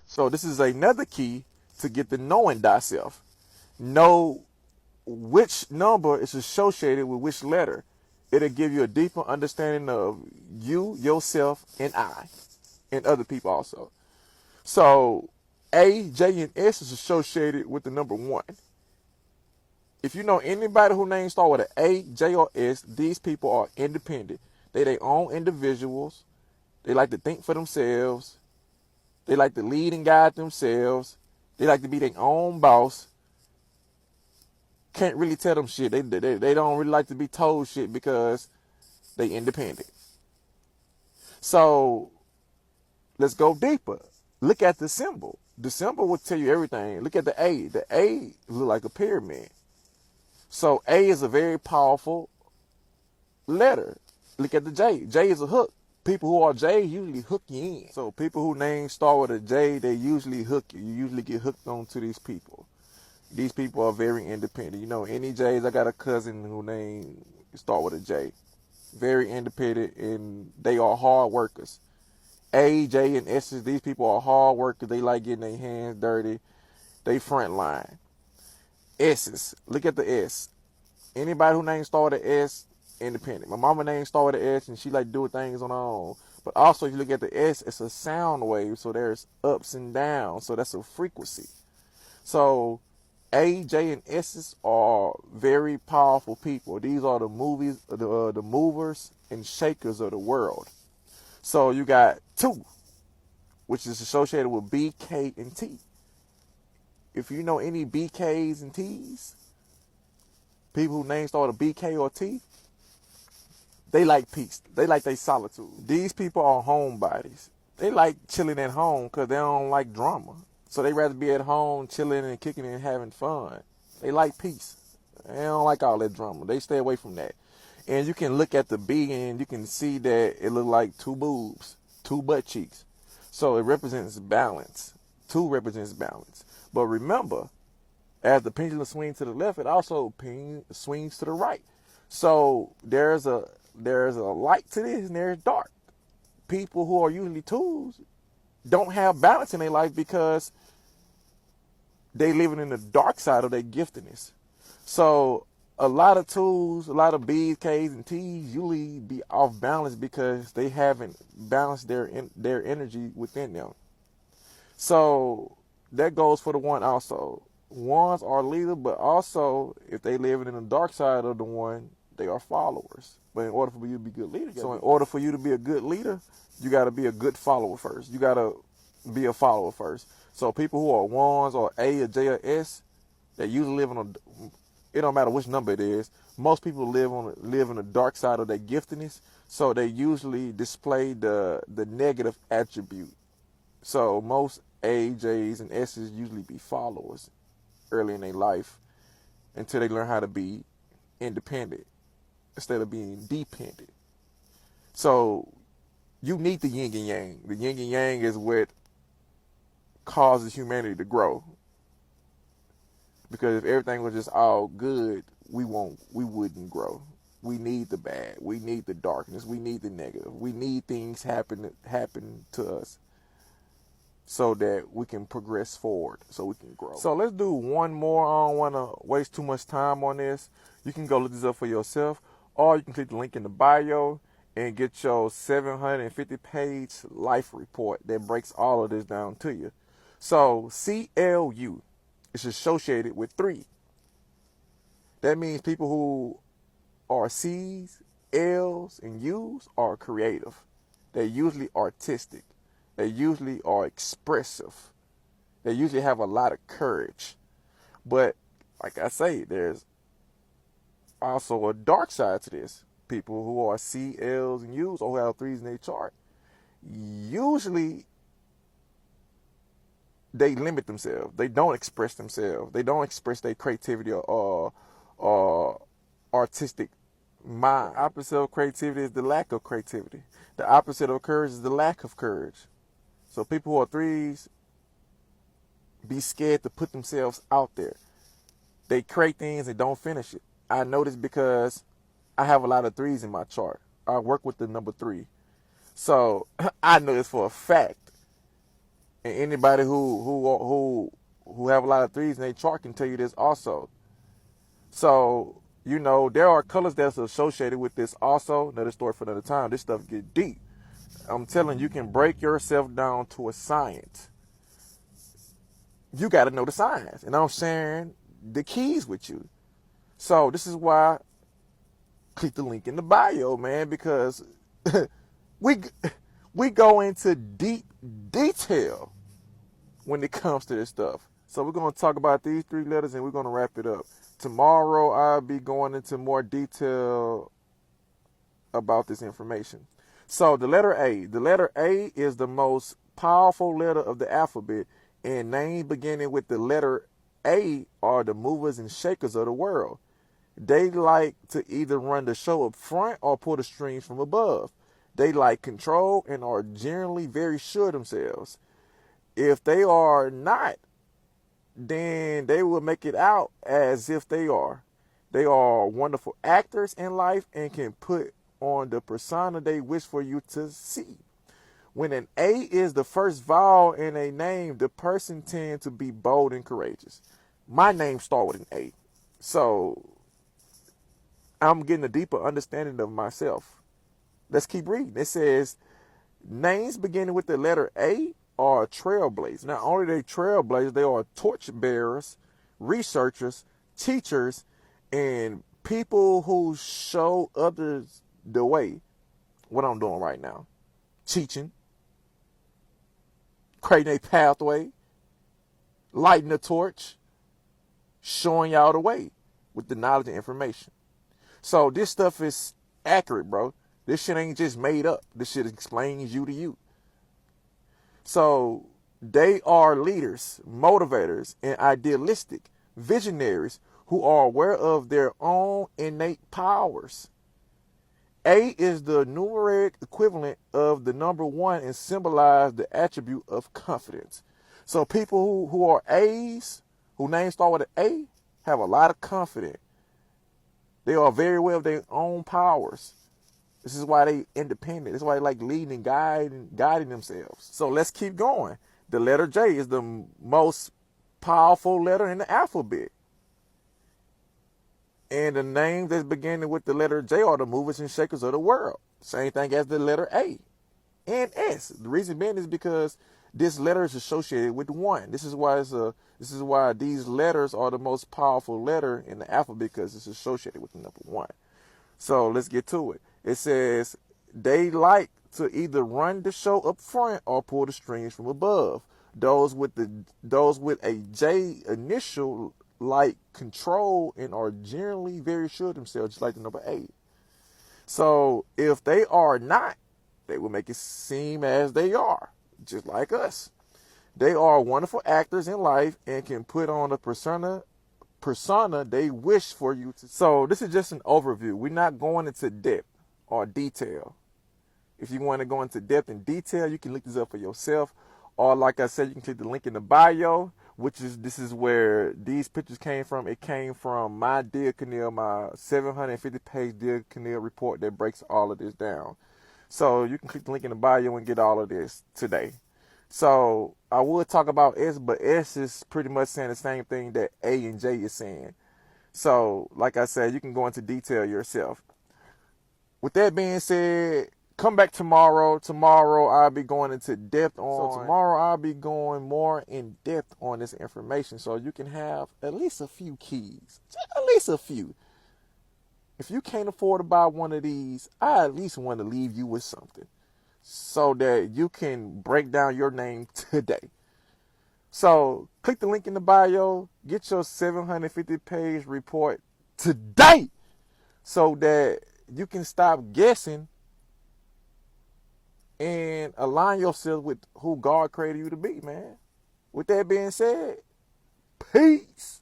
So this is another key to get the knowing thyself. Know which number is associated with which letter. It'll give you a deeper understanding of you, yourself, and I, and other people also. So A, J, and S is associated with the number 1. If you know anybody who names start with an A, J, or S, these people are independent. They their own individuals. They like to think for themselves. They like to lead and guide themselves. They like to be their own boss. Can't really tell them shit. They don't really like to be told shit because they independent. So let's go deeper. Look at the symbol. The symbol will tell you everything. Look at the A. The A look like a pyramid. So A is a very powerful letter. Look at the J. J is a hook. People who are J usually hook you in. So people who names start with a J, they usually hook you. You usually get hooked onto these people. These people are very independent. You know, any J's, I got a cousin who name start with a J. Very independent, and they are hard workers. A, J, and S's, these people are hard workers. They like getting their hands dirty. They front line. S's, look at the S. Anybody who name start with an S, independent. My mama name start with an S, and she like doing things on her own. But also, if you look at the S, it's a sound wave, so there's ups and downs. So that's a frequency. So A, J, and S's are very powerful people. These are the movers and shakers of the world. So you got 2, which is associated with B, K, and T. If you know any BKs and T's, people whose names start with a BK or T, they like peace. They like their solitude. These people are homebodies. They like chilling at home because they don't like drama. So they rather be at home chilling and kicking and having fun. They like peace. They don't like all that drama. They stay away from that. And you can look at the B and you can see that it looks like 2 boobs, 2 butt cheeks. So it represents balance. 2 represents balance. But remember, as the pendulum swings to the left, it also swings to the right. So there's a light to this and there's dark. People who are usually 2s don't have balance in their life because they living in the dark side of their giftedness. So a lot of 2s, a lot of B's, K's, and T's usually be off balance because they haven't balanced their energy within them. So that goes for the 1 also. 1s are leaders, but also if they live in the dark side of the 1, they are followers. But in order for you to be a good leader, so in order for you to be a good leader, you got to be a good follower first. You got to be a follower first. So people who are 1s or A or J or S, they usually live on it don't matter which number it is. Most people live in the dark side of their giftedness, so they usually display the negative attribute. So most A, J's, and S's usually be followers early in their life until they learn how to be independent instead of being dependent. So you need the yin and yang. The yin and yang is what causes humanity to grow. Because if everything was just all good, we wouldn't grow. We need the bad. We need the darkness. We need the negative. We need things happen to us so that we can progress forward, so we can grow. So let's do one more. I don't want to waste too much time on this. You can go look this up for yourself, or you can click the link in the bio and get your 750-page life report that breaks all of this down to you. So CLU is associated with 3. That means people who are C's, L's, and U's are creative. They're usually artistic. They usually are expressive. They usually have a lot of courage. But like I say, there's also a dark side to this. People who are C, L's, and U's or who have 3s in their chart, usually they limit themselves. They don't express themselves. They don't express their creativity or artistic mind. The opposite of creativity is the lack of creativity. The opposite of courage is the lack of courage. So people who are 3s be scared to put themselves out there. They create things and don't finish it. I know this because I have a lot of 3s in my chart. I work with the number 3. So I know this for a fact. And anybody who have a lot of threes in their chart can tell you this also. So, you know, there are colors that's associated with this also. Another story for another time. This stuff get deep. I'm telling you, can break yourself down to a science. You got to know the science. And I'm sharing the keys with you. So this is why click the link in the bio, man, because we go into deep detail when it comes to this stuff. So we're going to talk about these 3 letters and we're going to wrap it up. Tomorrow I'll be going into more detail about this information. So the letter A. The letter A is the most powerful letter of the alphabet, and names beginning with the letter A are the movers and shakers of the world. They like to either run the show up front or pull the strings from above. They like control and are generally very sure themselves. If they are not, then they will make it out as if they are. They are wonderful actors in life and can put on the persona they wish for you to see. When an A is the first vowel in a name, the person tends to be bold and courageous. My name starts with an A. So I'm getting a deeper understanding of myself. Let's keep reading. It says, names beginning with the letter A are trailblazers. Not only are they trailblazers, they are torch bearers, researchers, teachers, and people who show others the way. What I'm doing right now. Teaching, creating a pathway, lighting a torch, showing y'all the way with the knowledge and information. So this stuff is accurate, bro. This shit ain't just made up. This shit explains you to you. So they are leaders, motivators, and idealistic visionaries who are aware of their own innate powers. A is the numeric equivalent of the number 1 and symbolize the attribute of confidence. So people who are A's, who names start with an A, have a lot of confidence. They are very aware of their own powers. This is why they independent. This is why they like leading and guiding themselves. So let's keep going. The letter J is the most powerful letter in the alphabet. And the names that's beginning with the letter J are the movers and shakers of the world. Same thing as the letter A and S. The reason being is because this letter is associated with 1. This is why these letters are the most powerful letter in the alphabet, because it's associated with the number 1. So let's get to it. It says they like to either run the show up front or pull the strings from above. Those with a J initial like control and are generally very sure of themselves, just like the number 8. So if they are not, they will make it seem as they are, just like us. They are wonderful actors in life and can put on a persona they wish for you to. So this is just an overview. We're not going into depth or detail. If you want to go into depth and detail, you can look this up for yourself. Or like I said, you can click the link in the bio, this is where these pictures came from. It came from my Dear Canil, my 750-page Dear Canil report that breaks all of this down. So you can click the link in the bio and get all of this today. So I would talk about S, but S is pretty much saying the same thing that A and J is saying. So like I said, you can go into detail yourself. With that being said, come back tomorrow. Tomorrow I'll be going into depth on. So tomorrow I'll be going more in depth on this information, so you can have at least a few keys, at least a few. If you can't afford to buy one of these, I at least want to leave you with something, so that you can break down your name today. So click the link in the bio. Get your 750-page report today, so that you can stop guessing and align yourself with who God created you to be, man. With that being said, peace.